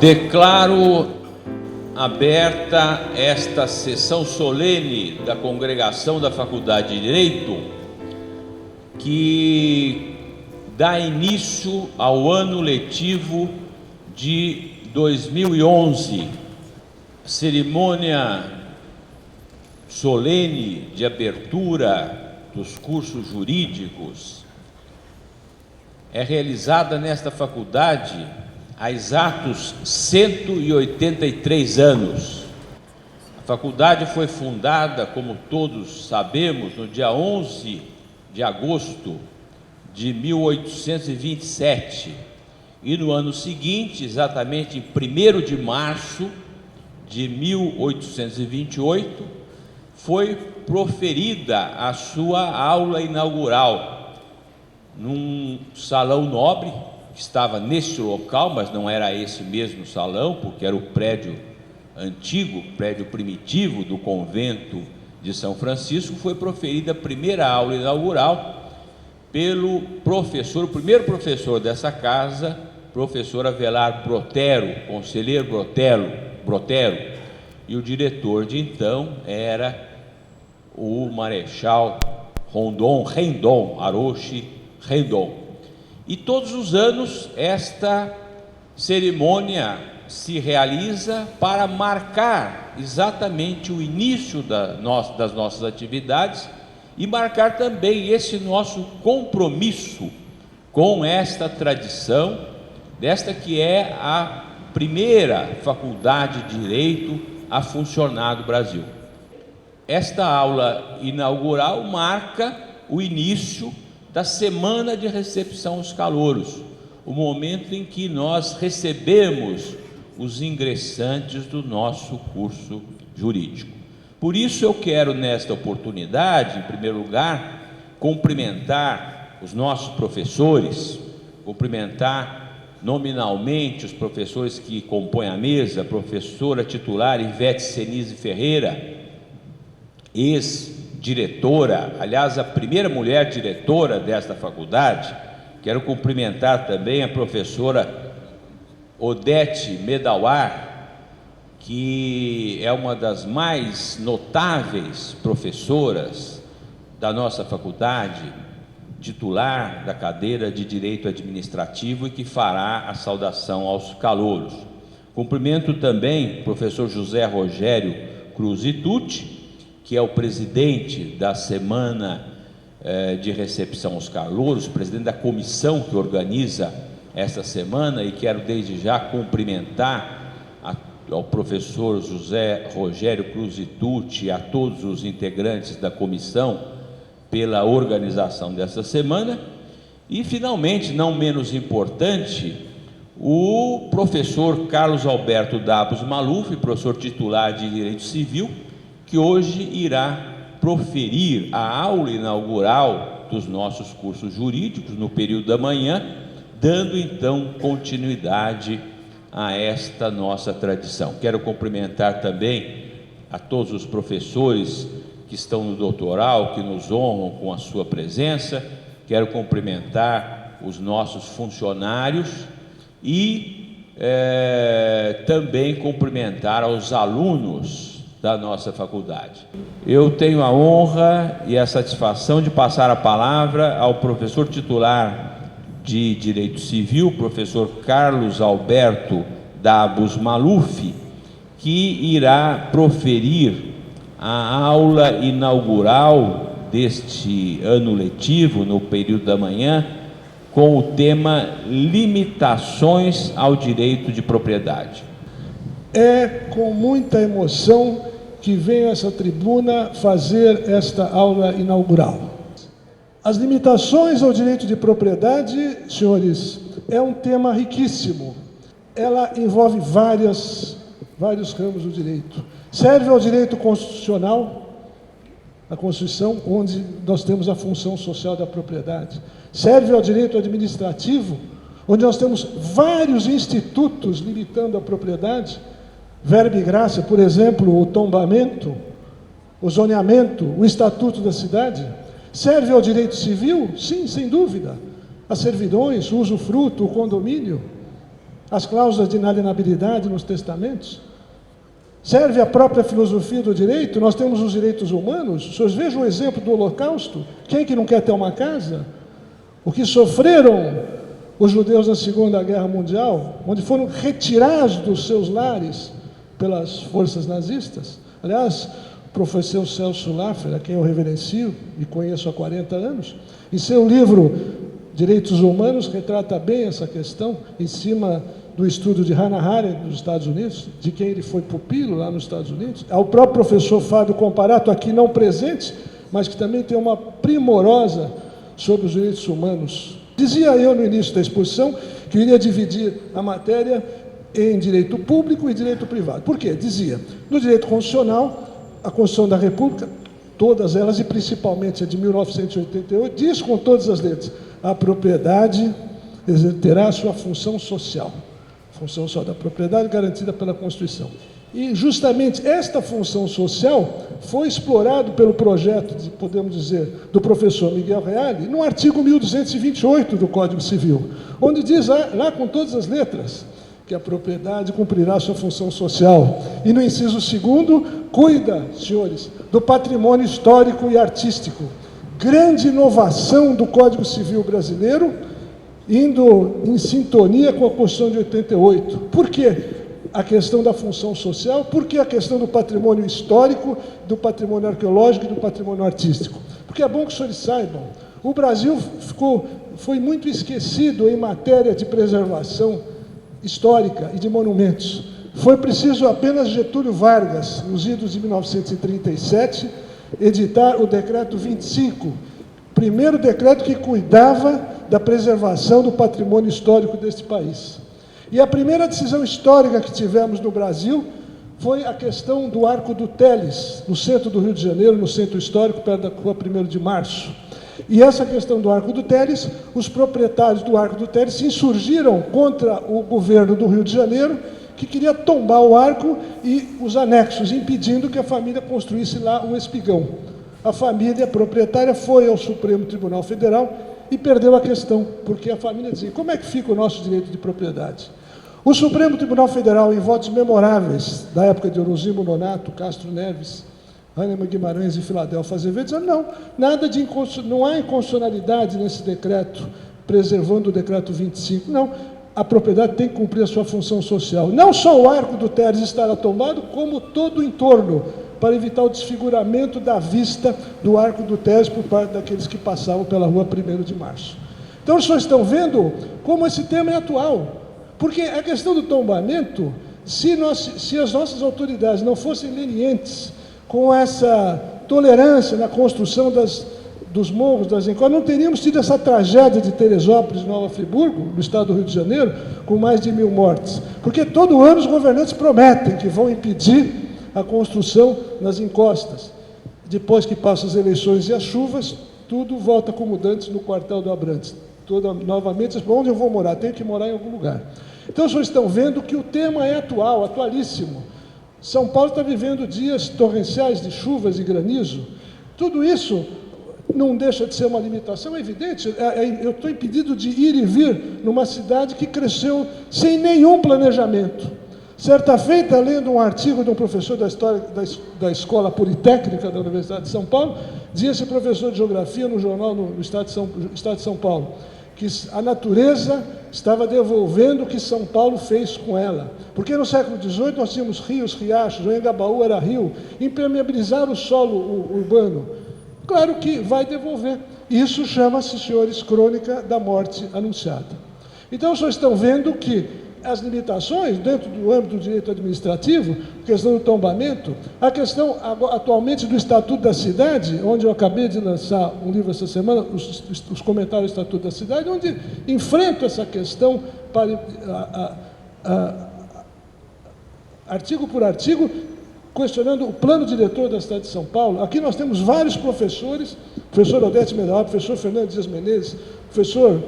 Declaro aberta esta sessão solene da Congregação da Faculdade de Direito, que dá início ao ano letivo de 2011. Cerimônia solene de abertura dos cursos jurídicos é realizada nesta faculdade há exatos 183 anos. A faculdade foi fundada, como todos sabemos, no dia 11 de agosto de 1827, e no ano seguinte, exatamente em 1º de março de 1828, foi proferida a sua aula inaugural num salão nobre, que estava neste local, mas não era esse mesmo salão, porque era o prédio antigo, prédio primitivo do convento de São Francisco. Foi proferida a primeira aula inaugural pelo professor, o primeiro professor dessa casa, professor Avelar Brotero, conselheiro Brotero, e o diretor de então era o Marechal Rendon, Aroshi Rendon. E todos os anos esta cerimônia se realiza para marcar exatamente o início das nossas atividades e marcar também esse nosso compromisso com esta tradição, desta que é a primeira faculdade de Direito a funcionar no Brasil. Esta aula inaugural marca o início da semana de recepção aos calouros, o momento em que nós recebemos os ingressantes do nosso curso jurídico. Por isso eu quero, nesta oportunidade, em primeiro lugar, cumprimentar os nossos professores, cumprimentar nominalmente os professores que compõem a mesa, a professora titular Ivete Senise Ferreira, ex-diretora, aliás, a primeira mulher diretora desta faculdade. Quero cumprimentar também a professora Odete Medawar, que é uma das mais notáveis professoras da nossa faculdade, titular da cadeira de Direito Administrativo e que fará a saudação aos calouros. Cumprimento também o professor José Rogério Cruz Itucci, que é o presidente da semana de recepção aos calouros, presidente da comissão que organiza esta semana, e quero desde já cumprimentar ao professor José Rogério Cruz Itucci e a todos os integrantes da comissão pela organização dessa semana. E finalmente, não menos importante, o professor Carlos Alberto Dabos Maluf, professor titular de Direito Civil, que hoje irá proferir a aula inaugural dos nossos cursos jurídicos no período da manhã, dando então continuidade a esta nossa tradição. Quero cumprimentar também a todos os professores que estão no doutoral, que nos honram com a sua presença. Quero cumprimentar os nossos funcionários e também cumprimentar aos alunos da nossa faculdade. Eu tenho a honra e a satisfação de passar a palavra ao professor titular de Direito Civil, professor Carlos Alberto Dabos Maluf, que irá proferir a aula inaugural deste ano letivo, no período da manhã, com o tema Limitações ao Direito de Propriedade. É com muita emoção que venho a essa tribuna fazer esta aula inaugural. As limitações ao direito de propriedade, senhores, é um tema riquíssimo. Ela envolve vários ramos do direito. Serve ao direito constitucional, a Constituição, onde nós temos a função social da propriedade. Serve ao direito administrativo, onde nós temos vários institutos limitando a propriedade, verba e graça, por exemplo, o tombamento, o zoneamento, o estatuto da cidade. Serve ao direito civil? Sim, sem dúvida. As servidões, o usufruto, o condomínio. as cláusulas de inalienabilidade nos testamentos? Serve a própria filosofia do direito? Nós temos os direitos humanos. Os senhores vejam o exemplo do Holocausto. Quem que não quer ter uma casa? O que sofreram os judeus na Segunda Guerra Mundial, onde foram retirados dos seus lares pelas forças nazistas. Aliás, o professor Celso Laffer, a quem eu reverencio e conheço há 40 anos, em seu livro Direitos Humanos, retrata bem essa questão, em cima do estudo de Hannah Arendt nos Estados Unidos, de quem ele foi pupilo lá nos Estados Unidos. Ao próprio professor Fábio Comparato, aqui não presente, mas que também tem uma primorosa sobre os direitos humanos. Dizia eu no início da exposição que eu iria dividir a matéria em direito público e direito privado. Por quê? Dizia, no direito constitucional, a Constituição da República, todas elas, e principalmente a de 1988, diz com todas as letras, a propriedade terá a sua função social. Função social da propriedade garantida pela Constituição. E justamente esta função social foi explorado pelo projeto, podemos dizer, do professor Miguel Reale, no artigo 1228 do Código Civil, onde diz lá com todas as letras que a propriedade cumprirá a sua função social. E no inciso 2º, cuida, senhores, do patrimônio histórico e artístico. Grande inovação do Código Civil brasileiro, indo em sintonia com a Constituição de 88. Por quê? A questão da função social, por que a questão do patrimônio histórico, do patrimônio arqueológico e do patrimônio artístico? Porque é bom que os senhores saibam, o Brasil foi muito esquecido em matéria de preservação histórica e de monumentos. Foi preciso apenas Getúlio Vargas, nos idos de 1937, editar o Decreto 25, primeiro decreto que cuidava da preservação do patrimônio histórico deste país. E a primeira decisão histórica que tivemos no Brasil foi a questão do Arco do Teles, no centro do Rio de Janeiro, no centro histórico, perto da Rua 1º de Março. E essa questão do Arco do Teles, os proprietários do Arco do Teles se insurgiram contra o governo do Rio de Janeiro, que queria tombar o arco e os anexos, impedindo que a família construísse lá um espigão. A família proprietária foi ao Supremo Tribunal Federal e perdeu a questão, porque a família dizia, como é que fica o nosso direito de propriedade? O Supremo Tribunal Federal, em votos memoráveis, da época de Orozimo Nonato, Castro Neves, Hahnemann Guimarães e Filadélfo Azevedo, disseram, não há inconstitucionalidade nesse decreto, preservando o decreto 25, não, a propriedade tem que cumprir a sua função social. Não só o Arco do Teles estará tombado, como todo o entorno, para evitar o desfiguramento da vista do Arco do Teles por parte daqueles que passavam pela Rua 1º de Março. Então, os senhores estão vendo como esse tema é atual. Porque a questão do tombamento, se as nossas autoridades não fossem lenientes com essa tolerância na construção dos morros, das encostas, não teríamos tido essa tragédia de Teresópolis, Nova Friburgo, no estado do Rio de Janeiro, com mais de 1000 mortes. Porque todo ano os governantes prometem que vão impedir a construção nas encostas. Depois que passam as eleições e as chuvas, tudo volta como dantes no quartel do Abrantes. Novamente, onde eu vou morar? Tenho que morar em algum lugar. Então, os senhores estão vendo que o tema é atual, atualíssimo. São Paulo está vivendo dias torrenciais de chuvas e granizo. Tudo isso não deixa de ser uma limitação, é evidente. Eu estou impedido de ir e vir numa cidade que cresceu sem nenhum planejamento. Certa feita, lendo um artigo de um professor da história da Escola Politécnica da Universidade de São Paulo, dizia esse professor de Geografia no jornal no Estado de São Paulo, que a natureza estava devolvendo o que São Paulo fez com ela. Porque no século XVIII nós tínhamos rios, riachos, o Anhangabaú era rio, impermeabilizar o solo urbano. Claro que vai devolver. Isso chama-se, senhores, crônica da morte anunciada. Então, vocês estão vendo que as limitações dentro do âmbito do direito administrativo, a questão do tombamento, a questão atualmente do Estatuto da Cidade, onde eu acabei de lançar um livro essa semana, os comentários do Estatuto da Cidade, onde enfrento essa questão artigo por artigo, questionando o plano diretor da cidade de São Paulo. Aqui nós temos vários professores, professor Odete Medal, professor Fernando Dias Menezes, professor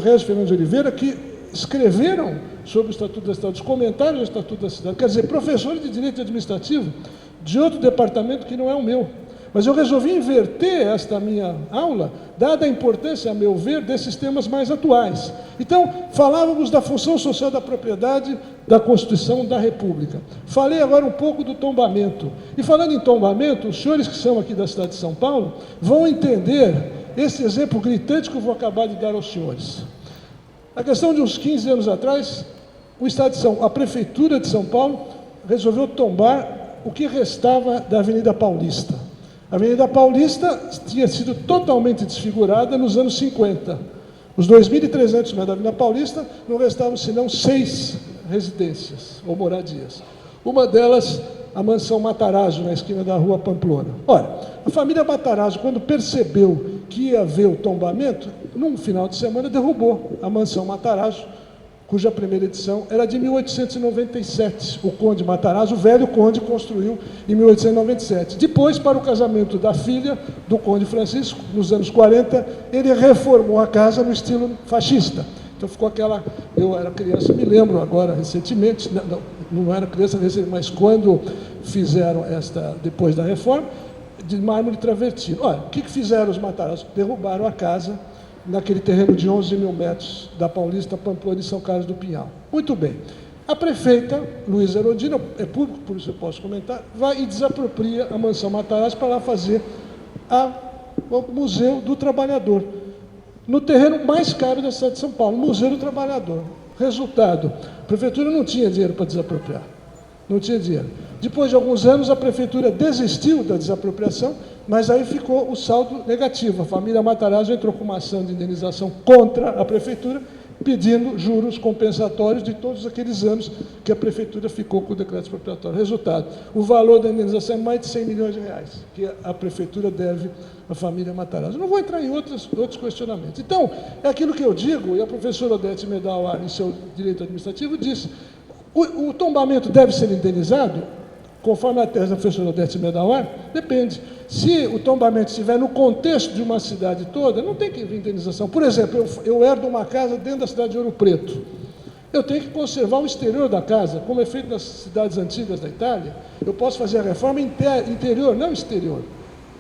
Régis Fernandes de Oliveira, que escreveram sobre o Estatuto da Cidade, os comentários do Estatuto da Cidade, quer dizer, professores de direito administrativo de outro departamento que não é o meu. Mas eu resolvi inverter esta minha aula, dada a importância, a meu ver, desses temas mais atuais. Então, falávamos da função social da propriedade, da Constituição da República. Falei agora um pouco do tombamento. E falando em tombamento, os senhores que são aqui da cidade de São Paulo vão entender esse exemplo gritante que eu vou acabar de dar aos senhores. A questão de uns 15 anos atrás, a Prefeitura de São Paulo resolveu tombar o que restava da Avenida Paulista. A Avenida Paulista tinha sido totalmente desfigurada nos anos 50. Os 2.300 metros da Avenida Paulista não restavam senão 6 residências ou moradias. Uma delas, a mansão Matarazzo, na esquina da rua Pamplona. Ora, a família Matarazzo, quando percebeu que ia haver o tombamento, num final de semana derrubou a mansão Matarazzo, cuja primeira edição era de 1897. O Conde Matarazzo, o velho Conde, construiu em 1897. Depois, para o casamento da filha do Conde Francisco, nos anos 40, ele reformou a casa no estilo fascista. Então ficou aquela... Eu era criança, me lembro agora, recentemente, não era criança recente, mas quando fizeram depois da reforma, de mármore travertino. Olha, o que fizeram os Matarazzo? Derrubaram a casa naquele terreno de 11 mil metros da Paulista, Pamplona e São Carlos do Pinhal. Muito bem. A prefeita, Luísa Erundina, é público, por isso eu posso comentar, vai e desapropria a mansão Matarazzo para lá fazer o Museu do Trabalhador, no terreno mais caro da cidade de São Paulo, Museu do Trabalhador. Resultado, a prefeitura não tinha dinheiro para desapropriar, não tinha dinheiro. Depois de alguns anos, a prefeitura desistiu da desapropriação, mas aí ficou o saldo negativo. A família Matarazzo entrou com uma ação de indenização contra a prefeitura, pedindo juros compensatórios de todos aqueles anos que a prefeitura ficou com o decreto expropriatório. Resultado, o valor da indenização é mais de 100 milhões de reais, que a prefeitura deve à família Matarazzo. Não vou entrar em outros questionamentos. Então, é aquilo que eu digo, e a professora Odete Medauar, em seu direito administrativo, disse, o tombamento deve ser indenizado? Conforme a tese da professora Odete Medauar, depende. Se o tombamento estiver no contexto de uma cidade toda, não tem que vir indenização. Por exemplo, eu herdo uma casa dentro da cidade de Ouro Preto. Eu tenho que conservar o exterior da casa, como é feito nas cidades antigas da Itália. Eu posso fazer a reforma interior, não exterior.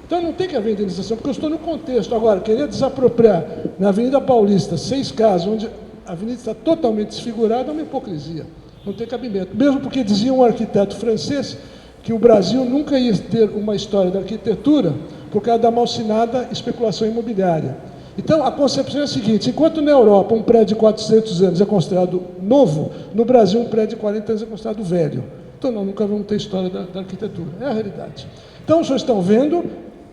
Então não tem que haver indenização, porque eu estou no contexto. Agora, querer desapropriar na Avenida Paulista 6 casas, onde a avenida está totalmente desfigurada, é uma hipocrisia. Não tem cabimento. Mesmo porque dizia um arquiteto francês que o Brasil nunca ia ter uma história da arquitetura por causa da malsinada especulação imobiliária. Então, a concepção é a seguinte, enquanto na Europa um prédio de 400 anos é considerado novo, no Brasil um prédio de 40 anos é considerado velho. Então, nós nunca vamos ter história da arquitetura. É a realidade. Então, os senhores estão vendo,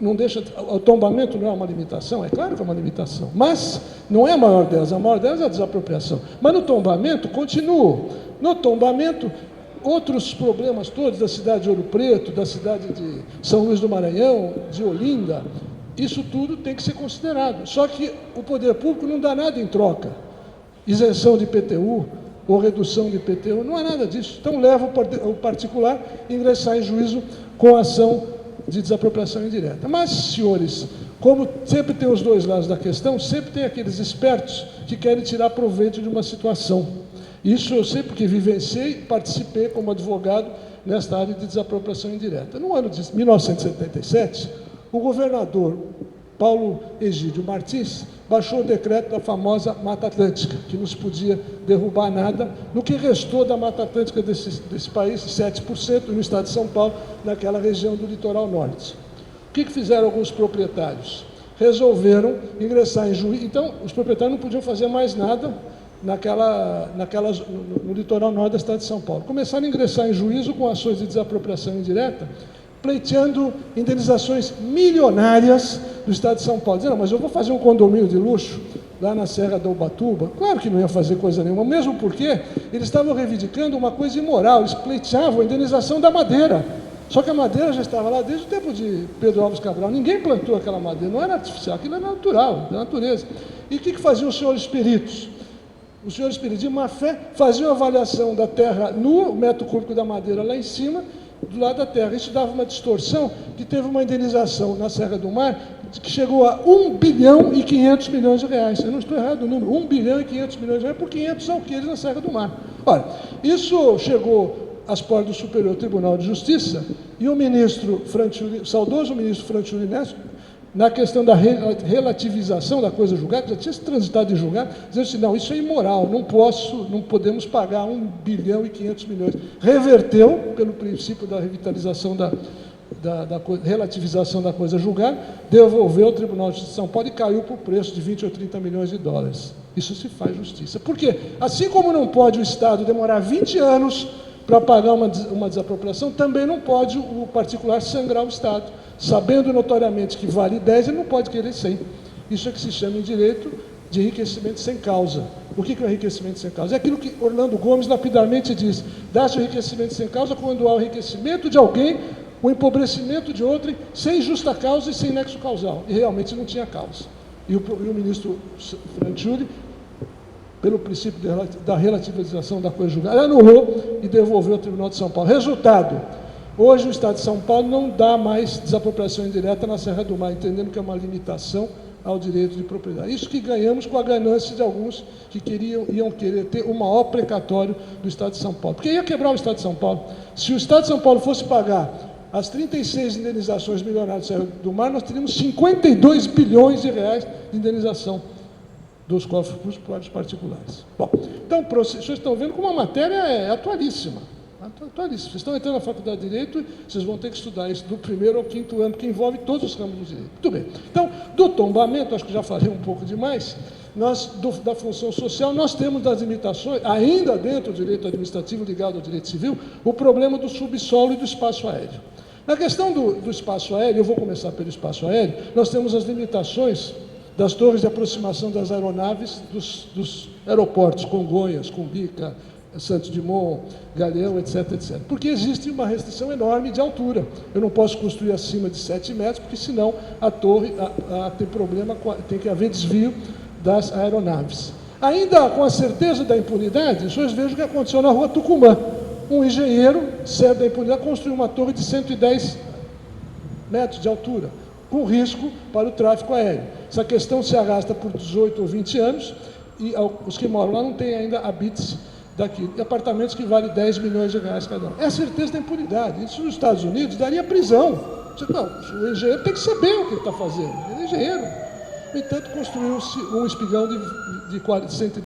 não deixa, o tombamento não é uma limitação? É claro que é uma limitação, mas não é a maior delas é a desapropriação. Mas no tombamento, continua. No tombamento, outros problemas todos da cidade de Ouro Preto, da cidade de São Luís do Maranhão, de Olinda, isso tudo tem que ser considerado. Só que o poder público não dá nada em troca. Isenção de IPTU ou redução de IPTU, não há nada disso. Então leva o particular a ingressar em juízo com ação de desapropriação indireta. Mas, senhores, como sempre tem os dois lados da questão, sempre tem aqueles espertos que querem tirar proveito de uma situação. Isso eu sei porque vivenciei e participei como advogado nesta área de desapropriação indireta. No ano de 1977, o governador Paulo Egídio Martins baixou o decreto da famosa Mata Atlântica, que não se podia derrubar nada, no que restou da Mata Atlântica desse país, 7%, no estado de São Paulo, naquela região do litoral norte. O que fizeram alguns proprietários? Resolveram ingressar em juízo. Então, os proprietários não podiam fazer mais nada no litoral norte da cidade de São Paulo. Começaram a ingressar em juízo com ações de desapropriação indireta, pleiteando indenizações milionárias do estado de São Paulo. Dizendo, mas eu vou fazer um condomínio de luxo lá na Serra da Ubatuba. Claro que não ia fazer coisa nenhuma, mesmo porque eles estavam reivindicando uma coisa imoral, eles pleiteavam a indenização da madeira. Só que a madeira já estava lá desde o tempo de Pedro Álvares Cabral. Ninguém plantou aquela madeira, não era artificial, aquilo era natural, da natureza. E o que faziam os senhores peritos? Os senhores peritos, de má fé, faziam a avaliação da terra no metro cúbico da madeira lá em cima, do lado da terra. Isso dava uma distorção, que teve uma indenização na Serra do Mar, que chegou a 1 bilhão e 500 milhões de reais. Eu não estou errado o número, 1 bilhão e 500 milhões de reais por 500 alqueires na Serra do Mar. Ora, isso chegou às portas do Superior Tribunal de Justiça, e o ministro Franciulli, saudoso ministro Franciulli Neto, na questão da relativização da coisa julgada, já tinha se transitado em julgado, dizendo assim, não, isso é imoral, não podemos pagar 1 bilhão e 500 milhões. Reverteu, pelo princípio da revitalização relativização da coisa julgada, devolveu ao Tribunal de Justiça de São Paulo e caiu para o preço de 20 ou 30 milhões de dólares. Isso se faz justiça. Por quê? Assim como não pode o Estado demorar 20 anos para pagar uma desapropriação, também não pode o particular sangrar o Estado. Sabendo notoriamente que vale 10, ele não pode querer 100. Isso é que se chama em direito de enriquecimento sem causa. O que é o enriquecimento sem causa? É aquilo que Orlando Gomes lapidamente diz: dá-se o enriquecimento sem causa quando há o enriquecimento de alguém, o empobrecimento de outro, sem justa causa e sem nexo causal. E realmente não tinha causa. E o ministro Franciulli, pelo princípio da relativização da coisa julgada, anulou e devolveu ao Tribunal de São Paulo. Resultado: hoje o Estado de São Paulo não dá mais desapropriação indireta na Serra do Mar, entendendo que é uma limitação ao direito de propriedade. Isso que ganhamos com a ganância de alguns que iam querer ter o maior precatório do Estado de São Paulo. Porque ia quebrar o Estado de São Paulo. Se o Estado de São Paulo fosse pagar as 36 indenizações milionárias da Serra do Mar, nós teríamos 52 bilhões de reais de indenização dos cofres para os particulares. Bom, então, vocês estão vendo como a matéria é atualíssima. Vocês estão entrando na faculdade de Direito, vocês vão ter que estudar isso do 1º ao 5º ano, que envolve todos os ramos do direito. Muito bem. Então, do tombamento, acho que já falei um pouco demais, da função social, nós temos das limitações, ainda dentro do direito administrativo ligado ao direito civil, o problema do subsolo e do espaço aéreo. Na questão do espaço aéreo, eu vou começar pelo espaço aéreo, nós temos as limitações das torres de aproximação das aeronaves dos aeroportos, Congonhas, Cumbica, Santos Dumont, Galeão, etc., etc. Porque existe uma restrição enorme de altura. Eu não posso construir acima de 7 metros, porque senão a torre tem problema, tem que haver desvio das aeronaves. Ainda com a certeza da impunidade, vocês vejam o que aconteceu na rua Tucumã. Um engenheiro, certo da impunidade, construiu uma torre de 110 metros de altura, com risco para o tráfego aéreo. Essa questão se arrasta por 18 ou 20 anos, e os que moram lá não têm ainda habites daquilo. E apartamentos que valem 10 milhões de reais cada um. É a certeza da impunidade. Isso nos Estados Unidos daria prisão. Não, o engenheiro tem que saber o que ele está fazendo. Ele é engenheiro. No entanto, construiu-se um espigão de 110